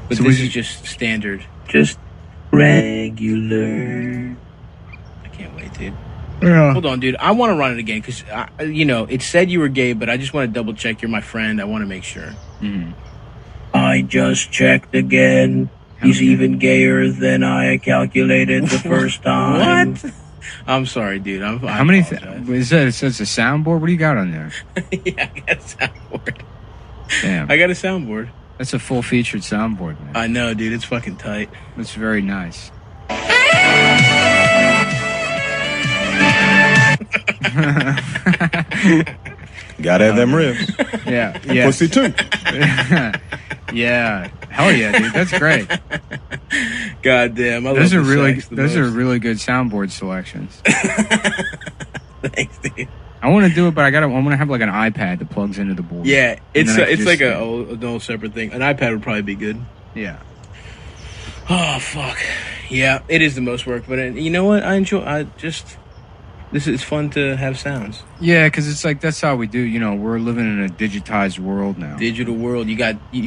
But so this is just standard. Just regular. I can't wait, dude. Yeah. Hold on, dude. I want to run it again because, it said you were gay, but I just want to double check. You're my friend. I want to make sure. Mm-hmm. I just checked again. He's even gayer than I calculated the first time. What? I'm sorry, dude. How many? Is that? It says a soundboard. What do you got on there? Yeah, I got a soundboard. Damn. I got a soundboard. That's a full-featured soundboard, man. I know, dude. It's fucking tight. It's very nice. Gotta have them ribs. Yeah. Pussy too. Yeah. Hell yeah, dude. That's great. God damn. Those are really good soundboard selections. Thanks, dude. I want to do it, but I want to have like an iPad that plugs into the board. Yeah, it's like a whole separate thing. An iPad would probably be good. Yeah. Oh fuck. Yeah, it is the most work, but you know what? This is fun to have sounds. Yeah, because it's like that's how we do. We're living in a digitized world now. Digital world.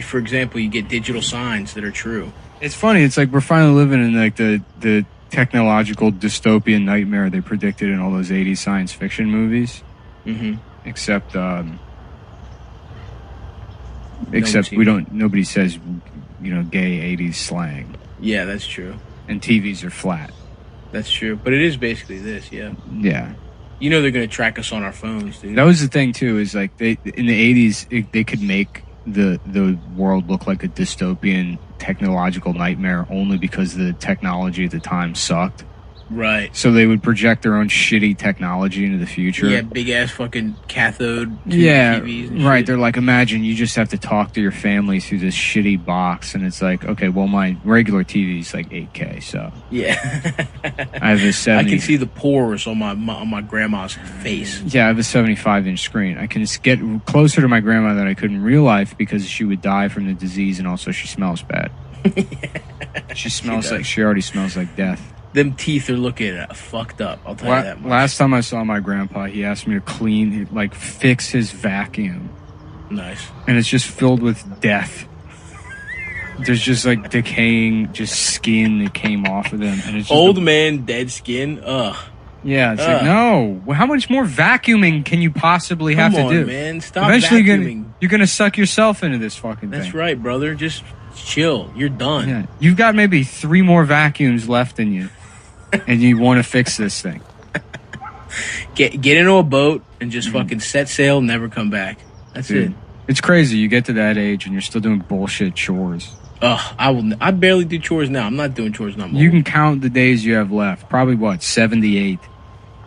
For example, you get digital signs that are true. It's funny. It's like we're finally living in like the technological dystopian nightmare they predicted in all those 80s science fiction movies. Mm-hmm. Except nobody says, gay 80s slang. Yeah, that's true. And TVs are flat. That's true. But it is basically this, yeah. Yeah. They're going to track us on our phones, dude. That was the thing, too, is like in the 80s, they could make the world look like a dystopian technological nightmare only because the technology at the time sucked. Right. So they would project their own shitty technology into the future. Yeah, big ass fucking cathode TVs and right. Shit. They're like, imagine you just have to talk to your family through this shitty box, and it's like, okay, well, my regular TV is like 8K, so yeah. I have a 70. I can see the pores on my grandma's face. Yeah, I have a 75-inch screen. I can get closer to my grandma than I could in real life because she would die from the disease, and also she smells bad. She already smells like death. Them teeth are looking fucked up. I'll tell you that much. Last time I saw my grandpa, he asked me to fix his vacuum. Nice. And it's just filled with death. There's just like decaying, just skin that came off of them. And it's just old man, dead skin. Ugh. Yeah, it's like, no. How much more vacuuming can you possibly have to do? Man, stop Eventually vacuuming. You're gonna suck yourself into this fucking thing. That's right, brother. Just chill. You're done. Yeah. You've got maybe 3 more vacuums left in you. And you want to fix this thing. Get into a boat and just fucking set sail, never come back. That's it. It's crazy. You get to that age and you're still doing bullshit chores. Ugh, I barely do chores now. I'm not doing chores no more. You can count the days you have left. Probably 78.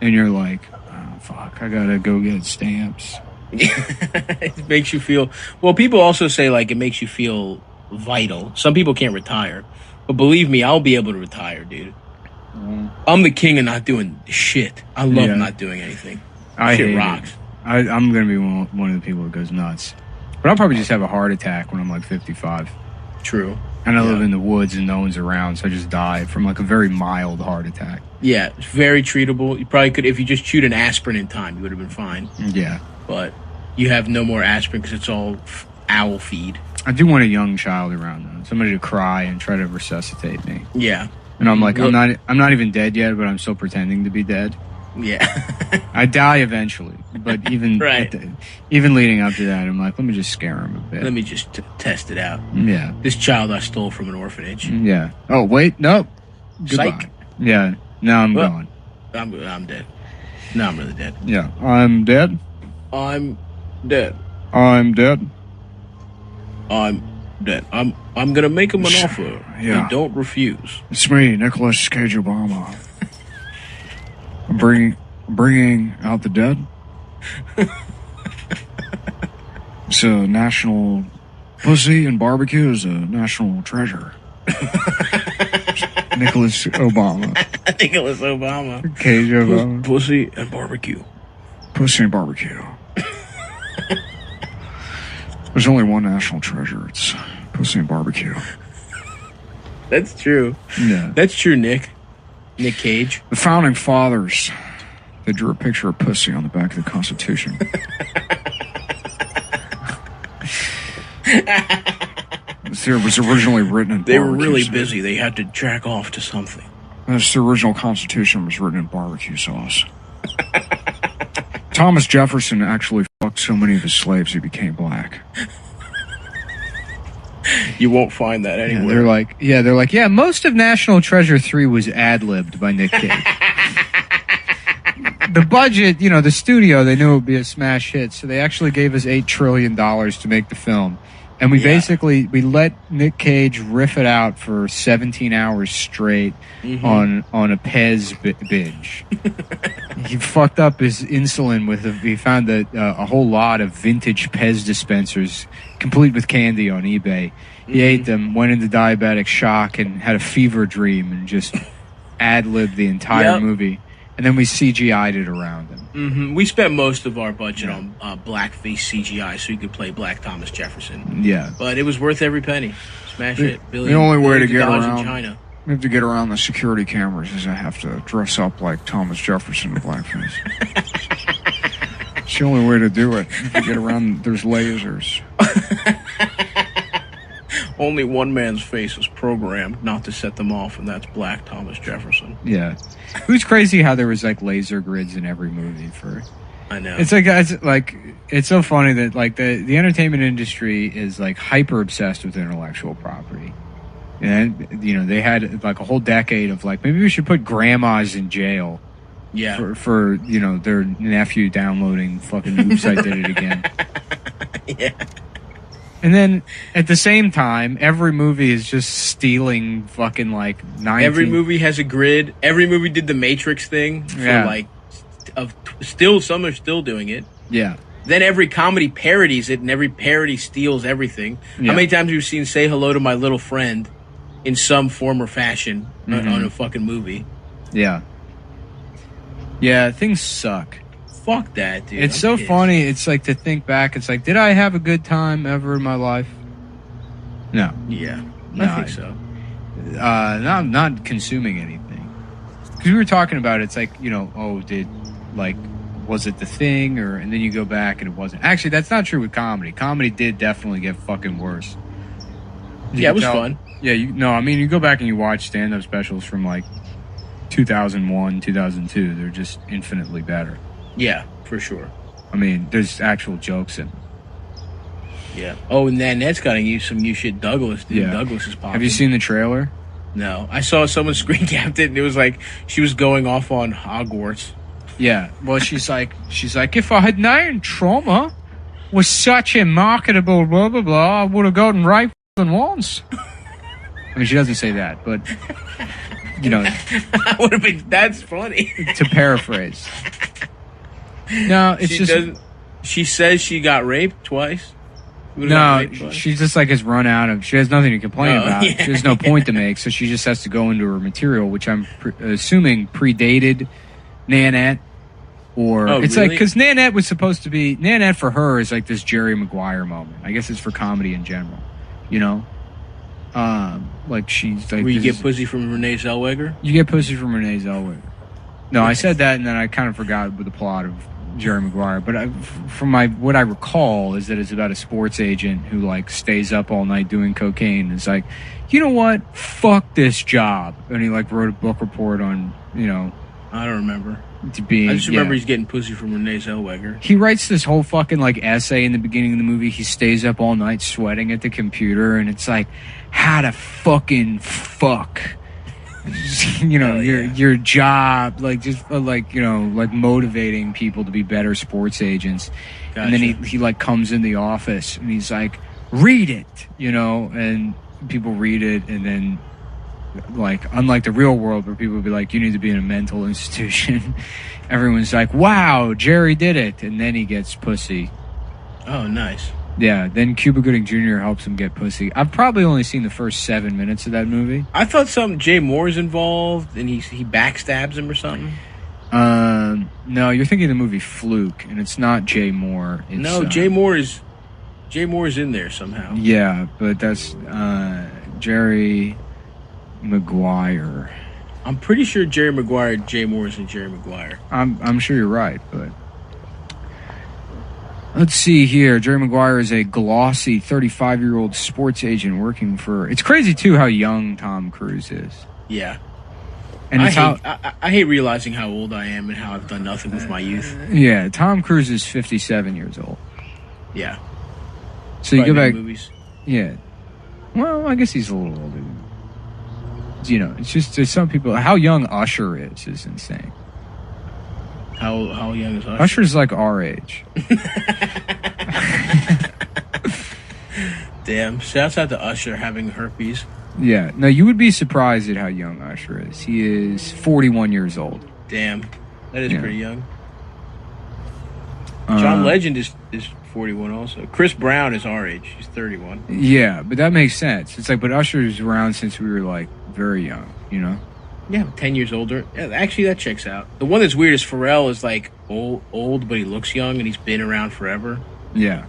And you're like, oh fuck, I gotta go get stamps. It makes you feel. Well, people also say like it makes you feel vital. Some people can't retire, but believe me, I'll be able to retire, dude. I'm the king of not doing shit. I love not doing anything. Shit rocks. I'm going to be one of the people that goes nuts. But I'll probably just have a heart attack when I'm like 55. True. And I live in the woods and no one's around, so I just die from like a very mild heart attack. Yeah, it's very treatable. You probably could, if you just chewed an aspirin in time, you would have been fine. Yeah. But you have no more aspirin because it's all owl feed. I do want a young child around, though. Somebody to cry and try to resuscitate me. Yeah. And I'm like, I'm not even dead yet, but I'm still pretending to be dead. Yeah. I die eventually, but even even leading up to that, I'm like, let me just scare him a bit. Let me just test it out. Yeah. This child I stole from an orphanage. Yeah. Oh wait, no. Goodbye. Psych. Yeah. Now I'm gone. I'm dead. No, I'm really dead. Yeah. I'm dead. I'm dead. I'm dead. I'm dead. I'm gonna make him an offer. Yeah. And don't refuse. It's me, Nicholas Cage Obama. I'm bringing out the dead. It's a national pussy and barbecue is a national treasure. Nicholas Obama. Nicholas Obama. Cage Obama. Pussy and barbecue. Pussy and barbecue. There's only one national treasure. It's pussy and barbecue. That's true. Yeah. That's true, Nick. Nick Cage. The founding fathers, they drew a picture of pussy on the back of the Constitution. It was originally written in They were barbecue really sauce. busy. They had to jack off to something. The original Constitution was written in barbecue sauce. Thomas Jefferson actually fucked so many of his slaves he became black. You won't find that anywhere. They're like, most of National Treasure 3 was ad-libbed by Nick Cage. The budget, the studio, they knew it would be a smash hit, so they actually gave us $8 trillion to make the film. And we we let Nick Cage riff it out for 17 hours straight on a Pez binge. He fucked up his insulin he found a whole lot of vintage Pez dispensers, complete with candy on eBay. He ate them, went into diabetic shock, and had a fever dream, and just ad-libbed the entire movie. And then we CGI'd it around him. We spent most of our budget on blackface CGI so you could play Black Thomas Jefferson. Yeah. But it was worth every penny. Smash it. The only way to get around in China. We have to get around the security cameras is I have to dress up like Thomas Jefferson in blackface. It's the only way to do it. If you get around, there's lasers. Only one man's face is programmed not to set them off, and that's Black Thomas Jefferson. Yeah. It was crazy how there was like laser grids in every movie I know. It's so funny that like the entertainment industry is like hyper obsessed with intellectual property. And they had like a whole decade of like, maybe we should put grandmas in jail. Yeah. For their nephew downloading fucking Oops, I Did It Again. Yeah. And then at the same time, every movie is just stealing fucking like 19... Every movie has a grid. Every movie did the Matrix thing. Some are still doing it. Yeah. Then every comedy parodies it, and every parody steals everything. Yeah. How many times have you seen Say Hello to My Little Friend in some form or fashion on a fucking movie? Yeah. Yeah, things suck. Fuck that, dude. It's so funny. It's like to think back. It's like, did I have a good time ever in my life? No. Yeah. No, I think so. I'm not consuming anything. Because we were talking about it, it's like, was it the thing? And then you go back and it wasn't. Actually, that's not true with comedy. Comedy did definitely get fucking worse. Yeah, it was fun. Yeah, you go back and you watch stand-up specials from like 2001, 2002. They're just infinitely better. Yeah, for sure. I mean, there's actual jokes in them. Yeah. Oh, and then that's got to use some new shit. Douglas, dude. Yeah. Douglas is popping. Have you seen the trailer? No. I saw someone screen capped it, and it was like she was going off on Hogwarts. Yeah. Well, she's like, if I had known trauma was such a marketable blah, blah, blah, I would have gotten raped than once. I mean, she doesn't say that, but, I would have been, that's funny. To paraphrase. No, it's she says she got raped twice. No, she just like has run out of. She has nothing to complain about. Yeah. She has no point to make, so she just has to go into her material, which I'm assuming predated Nanette. Or it's really? Like because Nanette was supposed to be Nanette for her is like this Jerry Maguire moment. I guess it's for comedy in general, like she's like. Where you get pussy from Renee Zellweger? You get pussy from Renee Zellweger. No, I said that, and then I kind of forgot with the plot of Jerry Maguire. But from what I recall is that it's about a sports agent who like stays up all night doing cocaine. It's like, you know what? Fuck this job. And he like wrote a book report on, I don't remember. I just remember he's getting pussy from Renee Zellweger. He writes this whole fucking like essay in the beginning of the movie. He stays up all night sweating at the computer, and it's like, how to fucking fuck. Your job, like just like motivating people to be better sports agents. Gotcha. And then he like comes in the office and he's like, read it, and people read it, and then like unlike the real world where people would be like, you need to be in a mental institution, everyone's like, wow, Jerry did it, and then he gets pussy. Oh, nice. Yeah, then Cuba Gooding Jr. helps him get pussy. I've probably only seen the first 7 minutes of that movie. I thought Jay Moore's involved, and he backstabs him or something. No, you're thinking of the movie Fluke, and it's not Jay Moore. It's, Jay Moore is in there somehow. Yeah, but that's Jerry Maguire. I'm pretty sure Jerry Maguire, Jay Moore is in Jerry Maguire. I'm sure you're right, but Let's see here. Jerry Maguire is a glossy 35-year-old sports agent working for... It's crazy, too, how young Tom Cruise is. Yeah. And it's I hate realizing how old I am and how I've done nothing with my youth. Yeah, Tom Cruise is 57 years old. Yeah. So you go back... Movies. Yeah. Well, I guess he's a little older. You know, it's just there's some people... How young Usher is insane. How young is Usher? Usher's like our age. Damn. Shouts out to Usher having herpes. Yeah. No, you would be surprised at how young Usher is. He is 41 years old. Damn. That is pretty young. John Legend is 41 also. Chris Brown is our age. He's 31. Yeah, but that makes sense. It's like, but Usher's around since we were like very young, you know? Yeah, 10 years older. Yeah, actually, that checks out. The one that's weird is Pharrell is like old, but he looks young and he's been around forever. Yeah.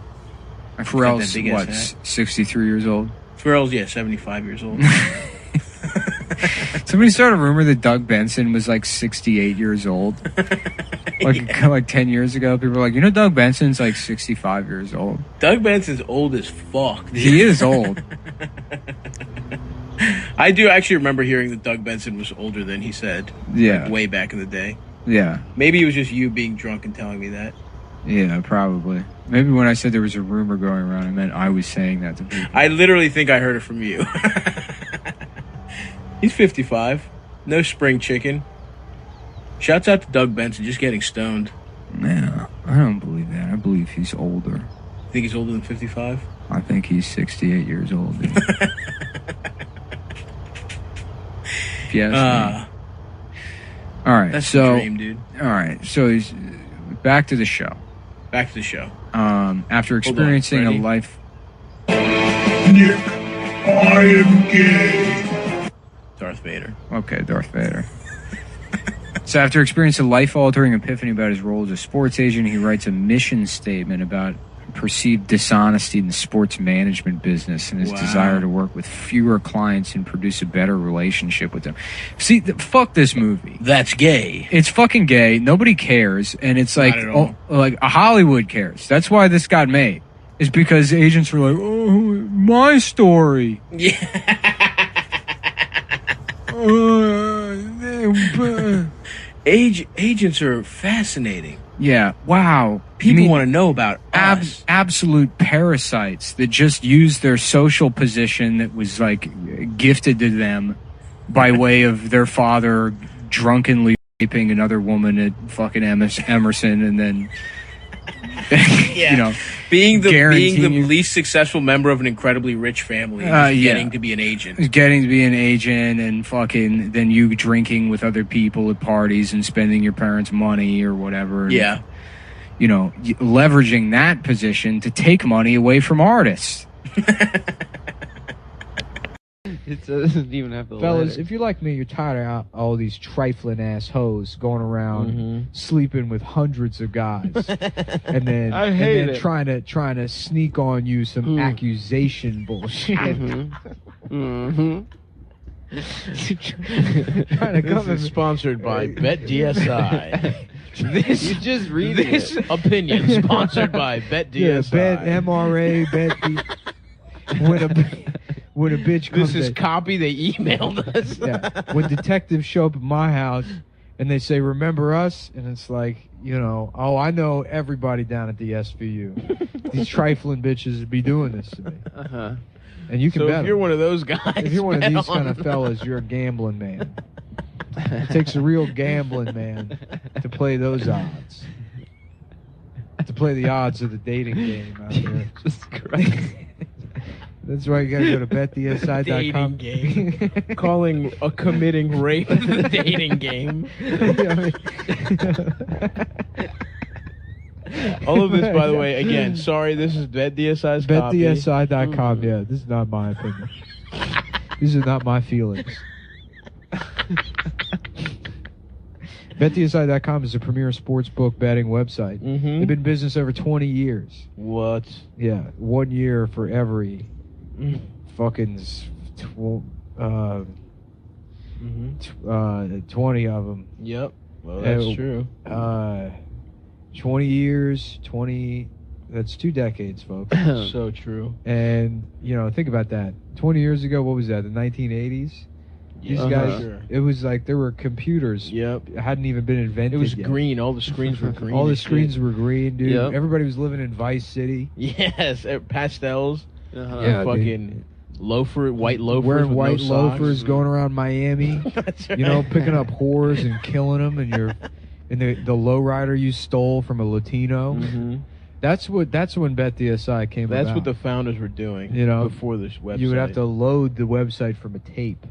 And Pharrell's, what, 63 years old? Pharrell's, 75 years old. Somebody started a rumor that Doug Benson was like 68 years old. Like 10 years ago, people were like, you know, Doug Benson's like 65 years old. Doug Benson's old as fuck. Dude. He is old. I do actually remember hearing that Doug Benson was older than he said. Yeah. Like way back in the day. Yeah. Maybe it was just you being drunk and telling me that. Yeah, probably. Maybe when I said there was a rumor going around, I meant I was saying that to people. I literally think I heard it from you. He's 55. No spring chicken. Shouts out to Doug Benson, just getting stoned. Yeah, I don't believe that. I believe he's older. Think he's older than 55? I think he's 68 years old. Dude. If you ask me. All right, that's the dream, dude. All right, so he's back to the show. Back to the show. After experiencing a life... Nick, I am gay. Darth Vader. Okay, Darth Vader. So after experiencing a life-altering epiphany about his role as a sports agent, he writes a mission statement about perceived dishonesty in the sports management business and his desire to work with fewer clients and produce a better relationship with them. See, fuck this movie. That's gay. It's fucking gay. Nobody cares. And it's like, like Hollywood cares. That's why this got made. Is because agents were like, oh, my story. Yeah. Agents are fascinating. Yeah. Wow. People want to know about us. Absolute parasites that just use their social position that was like gifted to them by way of their father drunkenly raping another woman at fucking Emerson and then you know, being the least successful member of an incredibly rich family, getting to be an agent, and fucking then you drinking with other people at parties and spending your parents' money or whatever. Yeah, you know, leveraging that position to take money away from artists. It doesn't even have the Fellas, letter. if you're like me, you're tired of all these trifling ass hoes going around sleeping with hundreds of guys, and then trying to sneak on you some accusation bullshit. This is sponsored by BetDSI. You just read this opinion sponsored by BetDSI. Yeah, Bet MRA, When a bitch comes, this is copy they emailed us. Yeah. When detectives show up at my house and they say, "Remember us?" and it's like, you know, oh, I know everybody down at the SVU. These trifling bitches would be doing this to me. And you can bet. So if you're one of those guys, if you're one of these kind of fellas, you're a gambling man. It takes a real gambling man to play those odds. To play the odds of the dating game out there. Jesus Christ. That's why you gotta go to betdsi.com. Dating game. Calling a committing rape the dating game. All of this, by the way, again, sorry, this is BetDSI's copy. BetDSI.com, yeah, this is not my opinion. These are not my feelings. BetDSI.com is a premier sportsbook betting website. They've been in business over 20 years. What? Yeah, 1 year for every fucking 20 of them. Yep. Well, that's true. 20 years, 20 That's 2 decades, folks. So true. And, think about that. 20 years ago, what was that, the 1980s? These guys, it was like there were computers. Yep. Hadn't even been invented It was yet. green. All the screens were green. All the screens were green, dude. Yep. Everybody was living in Vice City. Yes, pastels. Yeah, fucking white loafers. Wearing with white no loafers, socks. going around Miami. That's right. Picking up whores and killing them, and the lowrider you stole from a Latino. Mm-hmm. That's when BetDSI came about. That's what the founders were doing. Before this website. You would have to load the website from a tape.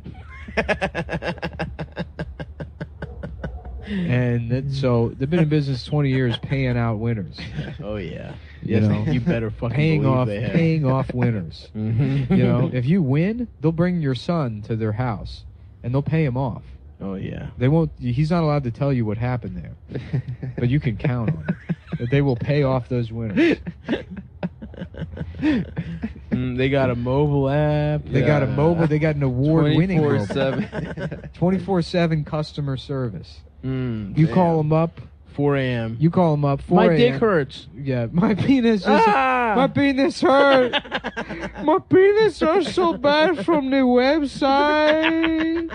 And so they've been in business 20 years, paying out winners. Oh yeah, yes. You better fucking paying off winners. Mm-hmm. If you win, they'll bring your son to their house, and they'll pay him off. Oh yeah. They won't. He's not allowed to tell you what happened there, but you can count on it that they will pay off those winners. They got a mobile app. They got a mobile. They got an award-winning 24/7. 24/7 customer service. You call them up 4 a.m. You call them up 4 My a.m. dick hurts. Yeah, my penis my penis hurt. My penis hurts so bad from the website.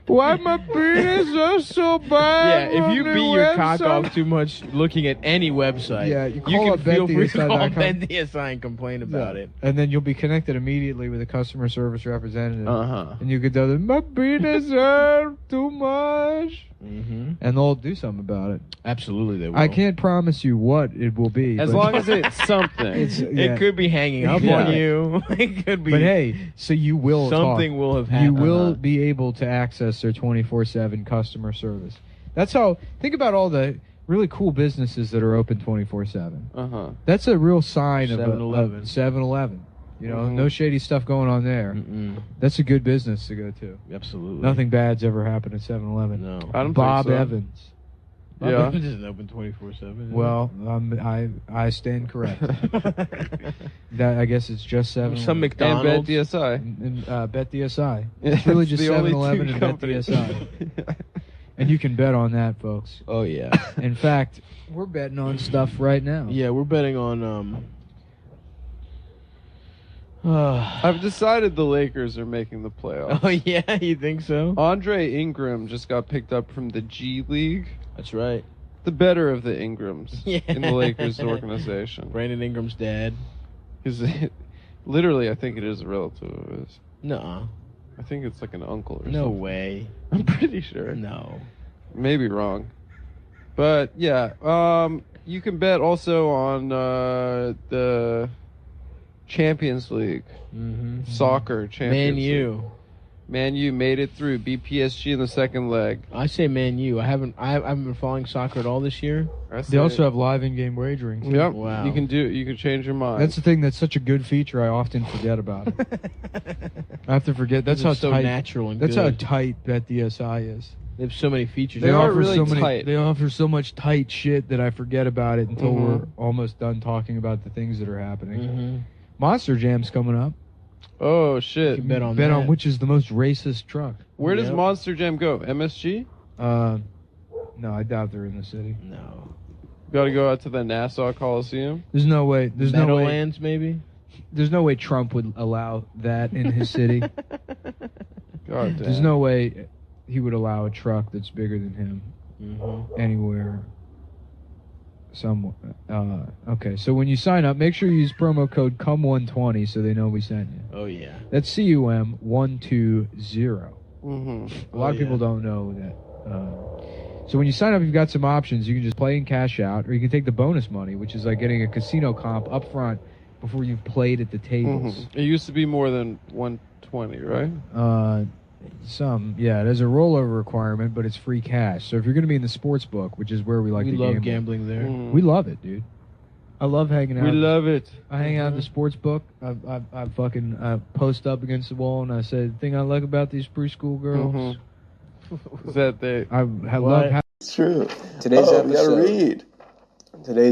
Why my penis hurts so bad? Yeah, if you from beat the your cock website? off too much looking at any website, you can up feel free to call BetDSI.com. BetDSI and complain about it. And then you'll be connected immediately with a customer service representative. Uh-huh. And you could tell them, my penis hurt too much. Mm-hmm. And they'll do something about it. Absolutely, they will. I can't promise you what it will be. As but- long as it's something. It could be hanging up Yeah. on you. It could be. But hey, so you will something talk. will have happened. You will be able to access their 24/7 customer service. That's how. Think about all the really cool businesses that are open 24/7. That's a real sign of 7-Eleven. 7-Eleven. No shady stuff going on there. Mm-mm. That's a good business to go to. Absolutely. Nothing bad's ever happened at 7-Eleven. No. I don't Bob think so. Evans. Bob Yeah. Evans isn't open 24/7. Well, I stand correct. That I guess it's just 7-Eleven. Some And McDonald's. BetDSI. And BetDSI. It's really just the only 7-Eleven two and companies. BetDSI. And you can bet on that, folks. Oh yeah. In fact, we're betting on stuff right now. Yeah, we're betting on. I've decided the Lakers are making the playoffs. Oh yeah, you think so? Andre Ingram just got picked up from the G League. That's right. The better of the Ingrams Yeah. in the Lakers organization. Brandon Ingram's dad. Because literally, I think it is a relative of his. No. I think it's like an uncle or No something. way. I'm pretty sure. No. Maybe wrong. But yeah, you can bet also on the Champions League. Mm-hmm. Soccer Champions League. Man U made it through. Beat PSG in the second leg. I say Man U. I haven't been following soccer at all this year. They also have live in-game wagering. too. Yep. Wow. You can change your mind. That's the thing that's such a good feature. I often forget about it. I have to forget. That's how It's so tight. natural and That's good. how tight BetDSI is. They have so many features. They are offer really so many. tight. They offer so much tight shit that I forget about it until Mhm. we're almost done talking about the things that are happening. Mm-hmm. Monster Jam's coming up. Oh shit. You can bet on Bet that. on which is the most racist truck. Where does Yep. Monster Jam go? MSG? No, I doubt they're in the city. No. Got to go out to the Nassau Coliseum. There's no way. There's no way. Meadowlands, maybe. There's no way Trump would allow that in his city. God damn. There's no way he would allow a truck that's bigger than him Mm-hmm. anywhere. Okay, so when you sign up, make sure you use promo code CUM120 so they know we sent you. Oh yeah. That's CUM120. Mm-hmm. A lot of people don't know that. So when you sign up, you've got some options. You can just play and cash out, or you can take the bonus money, which is like getting a casino comp up front before you've played at the tables. Mm-hmm. It used to be more than 120, right? There's a rollover requirement, but it's free cash. So if you're going to be in the sports book, which is where we like We to love gamble, gambling there. Mhm. we love it, dude. I love hanging out. We love it. I hang out at the sports book. I fucking post up against the wall and I say the thing I like about these preschool girls. Mhm. Is that they? I love how It's true. Today's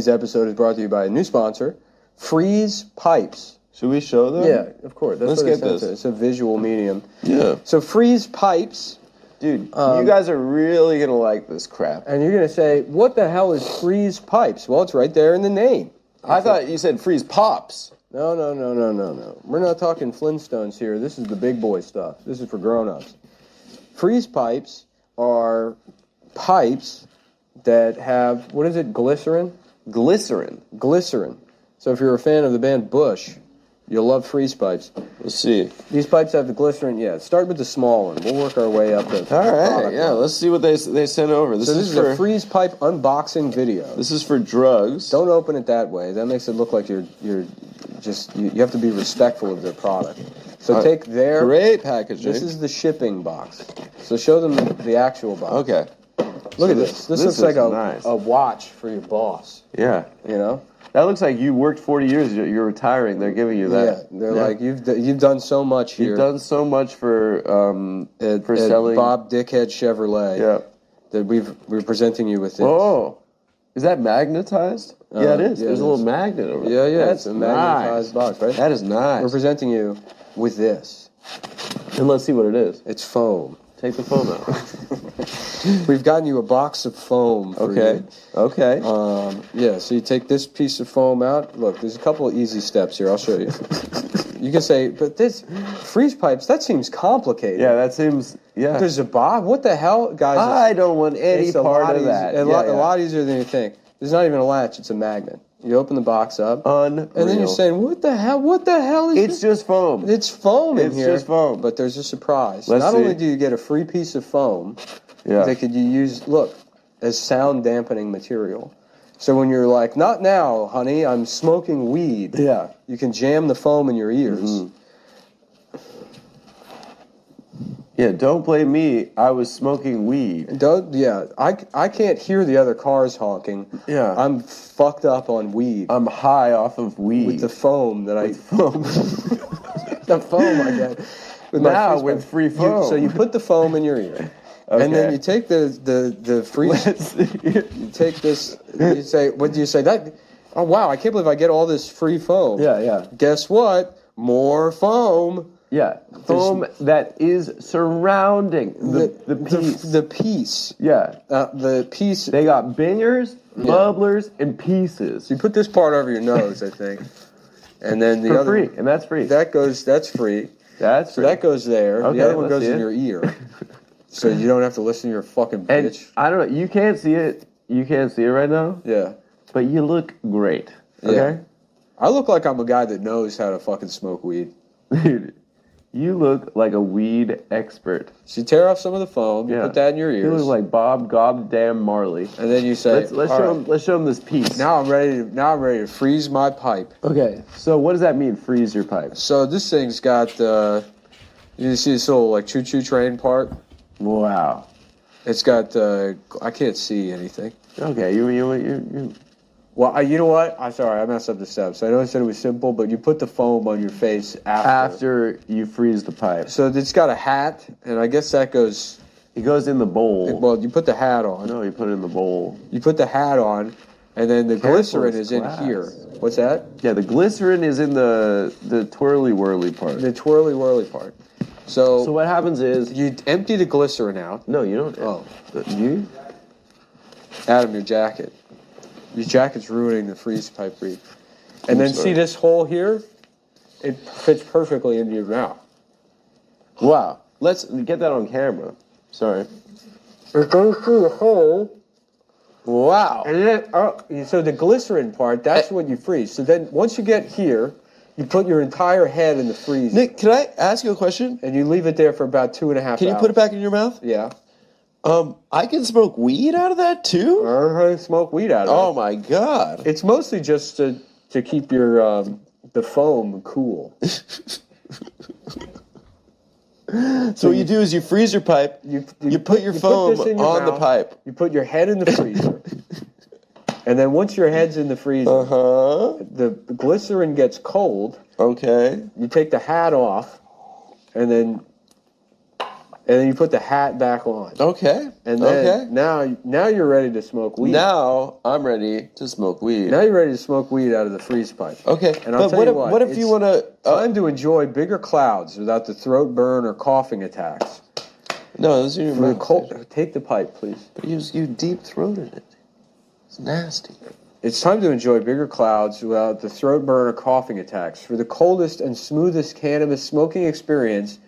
episode is brought to you by a new sponsor, Freeze Pipes. Should we show them? Yeah, of course. That's Let's what get it's this. It's a visual medium. Yeah. So Freeze Pipes Dude, you guys are really going to like this crap. And you're going to say, what the hell is freeze pipes? Well, it's right there in the name. I thought you said freeze pops. No. We're not talking Flintstones here. This is the big boy stuff. This is for grown-ups. Freeze pipes are pipes that have, what is it, glycerin? Glycerin. So if you're a fan of the band Bush, you'll love freeze pipes. Let's see. These pipes have the glycerin. Yeah, start with the small one. We'll work our way up. All right. Yeah, let's see what they sent over. This is a freeze pipe unboxing video. This is for drugs. Don't open it that way. That makes it look like you have to be respectful of their product. So take their great packaging. This is the shipping box. So show them the actual box. Okay. Look at this. This looks like a watch for your boss. Yeah. You know. That looks like you worked 40 years. You're retiring. They're giving you that. Yeah, they're like you've done so much here. You've done so much for selling Bob Dickhead Chevrolet. Yeah, that we're presenting you with this. Oh, is that magnetized? Yeah, it is. Yeah, There's a little magnet over there. Yeah, That's it's a magnetized box, right? That is nice. We're presenting you with this, and let's see what it is. It's foam. Take the foam out. We've gotten you a box of foam. For you. Okay. Yeah, so you take this piece of foam out. Look, there's a couple of easy steps here. I'll show you. You can say, but this freeze pipes, that seems complicated. Yeah, that seems, yeah. There's a box. What the hell, guys? I don't want any part of that. A lot easier than you think. There's not even a latch. It's a magnet. You open the box up. Unreal. And then you're saying, what the hell? What the hell is this? It's just foam. It's foam in here. It's just foam. But there's a surprise. Let's Not see. only do you get a free piece of foam, yeah. that could you use, look, as sound dampening material. So when you're like, not now, honey, I'm smoking weed. Yeah. You can jam the foam in your ears. Mm-hmm. Yeah, don't blame me. I was smoking weed. I can't hear the other cars honking. Yeah. I'm fucked up on weed. I'm high off of weed. With the foam that the foam I get. With free foam. So you put the foam in your ear. Okay. And then you take the freeze. You take this. You say, what do you say? Oh wow! I can't believe I get all this free foam. Yeah. Guess what? More foam. Yeah, foam that is surrounding the piece. The piece. Yeah, the piece. They got bingers, bubblers, and pieces. So you put this part over your nose, I think, and then the For other free, and that's free. That's free. That's free. So that goes there. Okay, the other one goes in your ear. So you don't have to listen to your fucking bitch. And I don't know. You can't see it. You can't see it right now. Yeah. But you look great. Okay. Yeah. I look like I'm a guy that knows how to fucking smoke weed. Dude, you look like a weed expert. So you tear off some of the foam. You put that in your ears. You look like Bob Goddamn Marley. And then you say, let's show him this piece. Now I'm ready to freeze my pipe. Okay. So what does that mean? Freeze your pipe. So this thing's got you see this little like choo-choo train part. Wow. It's got, I can't see anything. Okay, you. Well, you know what? I'm sorry, I messed up the steps. I know I said it was simple, but you put the foam on your face after you freeze the pipe. So it's got a hat, and I guess that goes... It goes in the bowl. Well, you put the hat on. No, you put it in the bowl. You put the hat on, and then the glycerin is in here. What's that? Yeah, the glycerin is in the twirly-whirly part. The twirly-whirly part. So what happens is... You empty the glycerin out. No, you don't. Oh. You? Adam, your jacket. Your jacket's ruining the freeze pipe read. And then see this hole here? It fits perfectly into your mouth. Wow. Let's get that on camera. Sorry. It goes through the hole. Wow. And then, so the glycerin part, that's what you freeze. So then once you get here... You put your entire head in the freezer. Nick, can I ask you a question? And you leave it there for about 2.5 hours. Can you put it back in your mouth? Yeah. I can smoke weed out of that too? I smoke weed out of it. Oh my god. It's mostly just to keep your the foam cool. So what you do is you freeze your pipe, you put your foam on the pipe. You put your head in the freezer. And then once your head's in the freezer, the glycerin gets cold. Okay. You take the hat off, and then you put the hat back on. Okay. And then now you're ready to smoke weed. Now I'm ready to smoke weed. Now you're ready to smoke weed out of the freeze pipe. Okay. And I'll tell you what if you want to... time to enjoy bigger clouds without the throat burn or coughing attacks. No, those are your For the mouth. cold, take the pipe, please. But you deep throated it. It's nasty. It's time to enjoy bigger clouds without the throat burn or coughing attacks. For the coldest and smoothest cannabis smoking experience,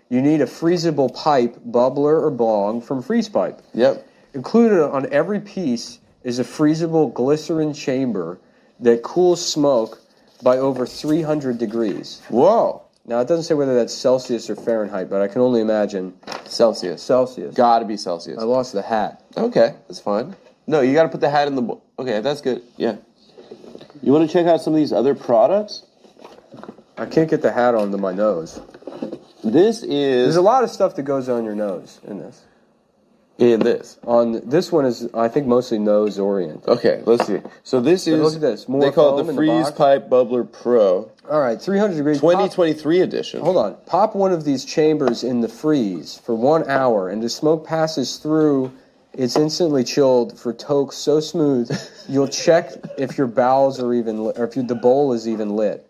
you need a freezable pipe, bubbler, or bong from Freeze Pipe. Yep. Included on every piece is a freezable glycerin chamber that cools smoke by over 300 degrees. Whoa. Now, it doesn't say whether that's Celsius or Fahrenheit, but I can only imagine. Celsius. Celsius. Gotta be Celsius. I lost the hat. Okay, that's fine. No, you gotta put the hat in the... Okay, that's good. Yeah. You want to check out some of these other products? I can't get the hat onto my nose. This is... There's a lot of stuff that goes on your nose in this. In this? On this one is, I think, mostly nose oriented. Okay, let's see. So this is... Look at this. More they call it foam the in Freeze box. Pipe Bubbler Pro. All right, 300 degrees. 2023 edition. Hold on. Pop one of these chambers in the freeze for 1 hour, and the smoke passes through. It's instantly chilled for toke so smooth, you'll check if your bowels are even lit, or if the bowl is even lit.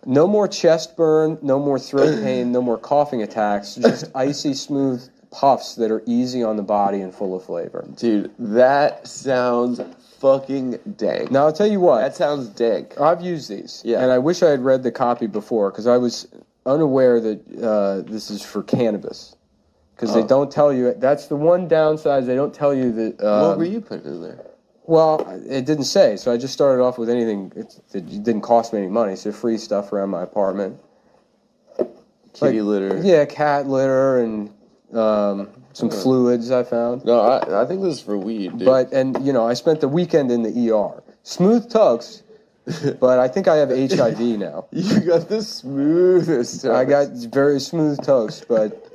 No more chest burn, no more throat pain, no more coughing attacks, just icy smooth puffs that are easy on the body and full of flavor. Dude, that sounds fucking dank. Now, I'll tell you what. That sounds dank. I've used these, Yeah. and I wish I had read the copy before, because I was unaware that this is for cannabis. Because they don't tell you. That's the one downside. They don't tell you that. What were you putting in there? Well, it didn't say, so I just started off with anything that didn't cost me any money. So free stuff around my apartment. Kitty litter. Yeah, cat litter and some fluids I found. No, I think this is for weed, dude. But I spent the weekend in the ER. Smooth tokes, but I think I have HIV now. You got the smoothest. I got very smooth tokes, but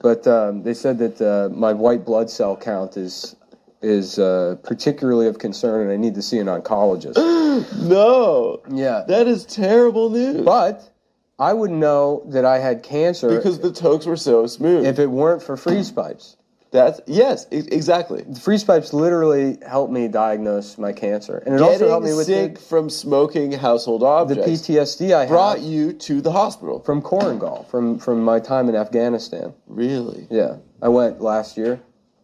they said that my white blood cell count is particularly of concern, and I need to see an oncologist. No. Yeah. That is terrible news. But I would know that I had cancer because the tokes were so smooth. if it weren't for freeze pipes. Exactly. The freeze pipes literally helped me diagnose my cancer, and it also helped me with sick from smoking household the objects. PTSD I brought had you to the hospital from Korengal, from my time in Afghanistan. Really? Yeah, I went last year.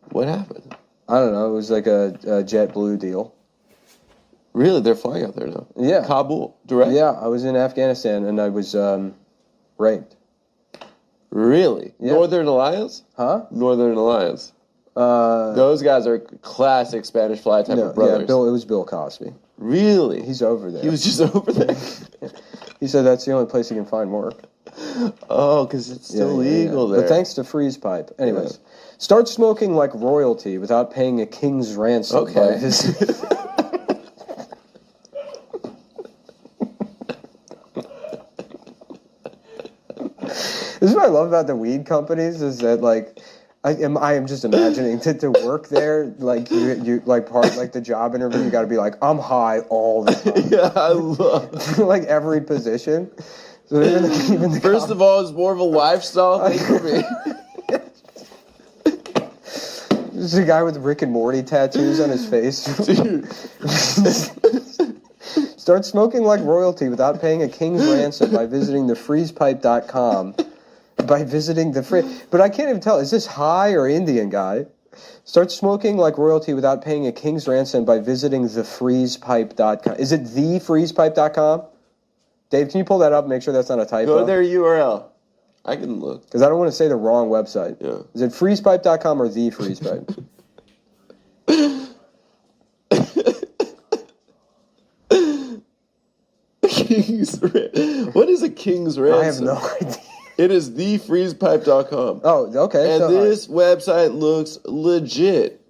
What happened? I don't know. It was like a JetBlue deal. Really? They're flying out there now? Yeah. Kabul, direct? Yeah, I was in Afghanistan, and I was raped. Really? Yeah. Northern Alliance? Huh? Northern Alliance. Those guys are classic Spanish fly type of brothers. Yeah, it was Bill Cosby. Really? He's over there. He was just over there? He said that's the only place he can find work. Oh, because it's still legal there. But thanks to Freeze Pipe. Anyways, start smoking like royalty without paying a king's ransom. Okay. By his This is what I love about the weed companies is that like I am just imagining to work there like you like part like the job interview you got to be like I'm high all the time. Yeah, I love like every position. So even the First of all, it's more of a lifestyle thing for me. There's a guy with Rick and Morty tattoos on his face. Dude. Start smoking like royalty without paying a king's ransom by visiting thefreezepipe.com. By visiting but I can't even tell. Is this high or Indian guy? Start smoking like royalty without paying a king's ransom by visiting thefreezepipe.com. Is it thefreezepipe.com? Dave, can you pull that up and make sure that's not a typo? Go to their URL. I can look. Because I don't want to say the wrong website. Yeah. Is it freezepipe.com or thefreezepipe? What is a king's ransom? I have no idea. It is thefreezepipe.com. Oh, okay. And this website looks legit.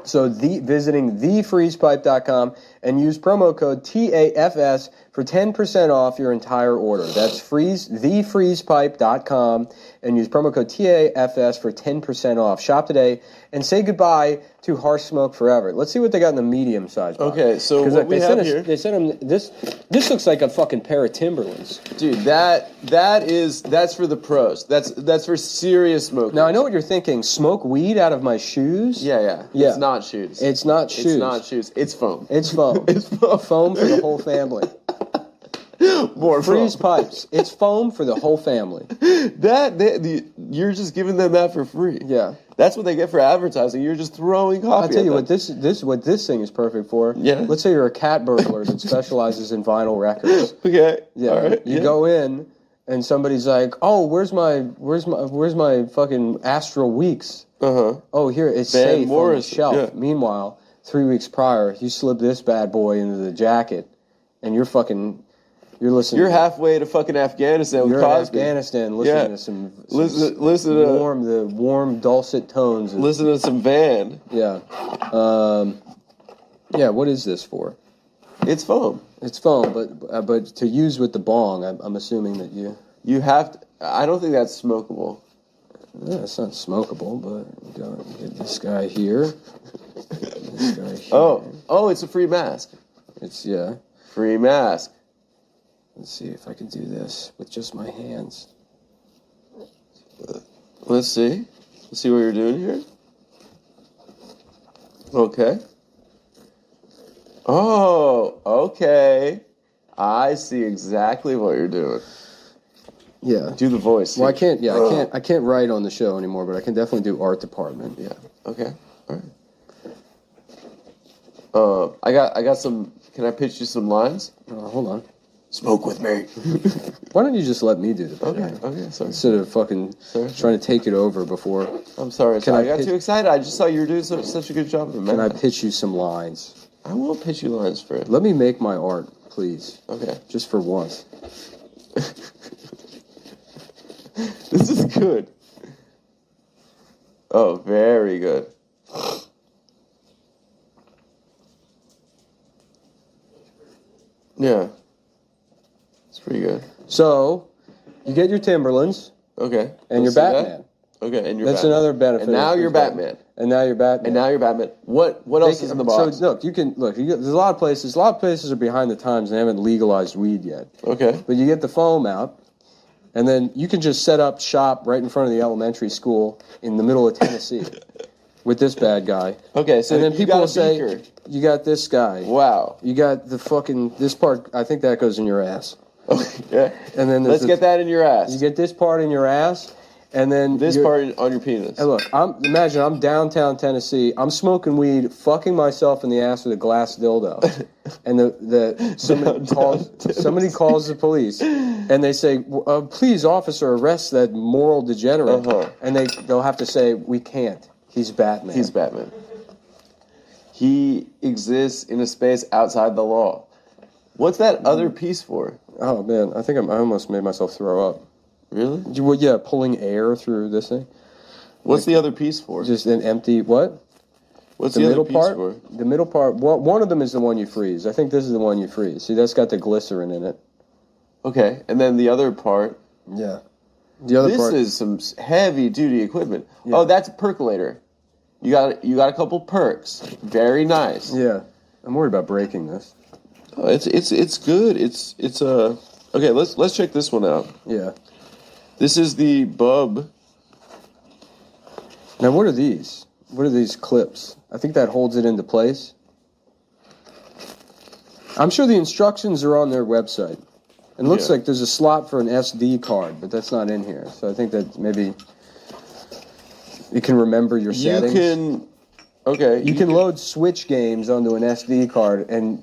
So visiting thefreezepipe.com and use promo code TAFS for 10% off your entire order. That's thefreezepipe.com and use promo code TAFS for 10% off. Shop today and say goodbye to harsh smoke forever. Let's see what they got in the medium size box. Okay, so what we have here... They sent them this. This looks like a fucking pair of Timberlands. Dude, that's for the pros. That's for serious smokers. Now, I know what you're thinking. Smoke weed out of my shoes? Yeah. It's not shoes. It's not shoes. It's not shoes. It's foam. It's foam. It's foam. Foam for the whole family. More Freeze foam. pipes. It's foam for the whole family. You're just giving them that for free. Yeah. That's what they get for advertising. You're just throwing coffee. I'll tell you at what this thing is perfect for. Yeah. Let's say you're a cat burglar that specializes in vinyl records. Okay. Yeah. All right. You go in and somebody's like, "Oh, where's my fucking Astral Weeks?" Uh-huh. Oh, here it's Van safe Morris, on the shelf. yeah. Meanwhile, 3 weeks prior, you slip this bad boy into the jacket, and you're listening. You're halfway to fucking Afghanistan with You're in Cosby. Afghanistan listening Yeah. to some Listen to warm dulcet tones. Listen to some Van. Yeah. Yeah. What is this for? It's foam. It's foam, but to use with the bong, I'm assuming that you have to. I don't think that's smokable. Yeah, it's not smokable, but you gotta get this guy here. This guy here. Oh, it's a free mask. It's free mask. Let's see if I can do this with just my hands. Let's see. Let's see what you're doing here. Okay. Oh, okay. I see exactly what you're doing. Yeah. Do the voice. Well, I can't. Yeah, I can't write on the show anymore, but I can definitely do art department. Yeah. Okay. All right. I got some. Can I pitch you some lines? Hold on. Smoke with me. Why don't you just let me do the pitch? Okay. Sorry. Instead of fucking trying to take it over before. I'm sorry. Can I got too excited. I just thought you were doing such a good job of it, man. Can I pitch you some lines? I won't pitch you lines for it. Let me make my art, please. Okay. Just for once. This is good. Oh, very good. Yeah. It's pretty good. So, you get your Timberlands. Okay. And you're Batman. Okay, and you're That's Batman. another benefit. And now you're Batman. And now you're Batman. And now you're Batman. What else is in the box? So look, there's a lot of places. A lot of places are behind the times and they haven't legalized weed yet. Okay. But you get the foam out, and then you can just set up shop right in front of the elementary school in the middle of Tennessee with this bad guy. Okay, so and then you people got a will say, beaker. "You got this guy." Wow. You got the fucking this part. I think that goes in your ass. Okay. And then let's get that in your ass. You get this part in your ass. And then this part on your penis. And look, imagine I'm downtown Tennessee. I'm smoking weed, fucking myself in the ass with a glass dildo, and somebody calls the police, and they say, "Please, officer, arrest that moral degenerate." And they'll have to say, "We can't. He's Batman. He's Batman. He exists in a space outside the law." What's that other piece for? Oh man, I think I almost made myself throw up. Really? Well, yeah, pulling air through this thing. What's the other piece for? Just an empty what? What's the middle other piece part? For? The middle part. Well, one of them is the one you freeze. I think this is the one you freeze. See, that's got the glycerin in it. Okay, and then the other part. Yeah. The other part. This is some heavy duty equipment. Yeah. Oh, that's a percolator. You got a couple perks. Very nice. Yeah. I'm worried about breaking this. Oh, it's good. It's okay. Let's check this one out. Yeah. This is the bub. Now, what are these? What are these clips? I think that holds it into place. I'm sure the instructions are on their website. It looks like there's a slot for an SD card, but that's not in here. So I think that maybe you can remember your settings. You can load Switch games onto an SD card, and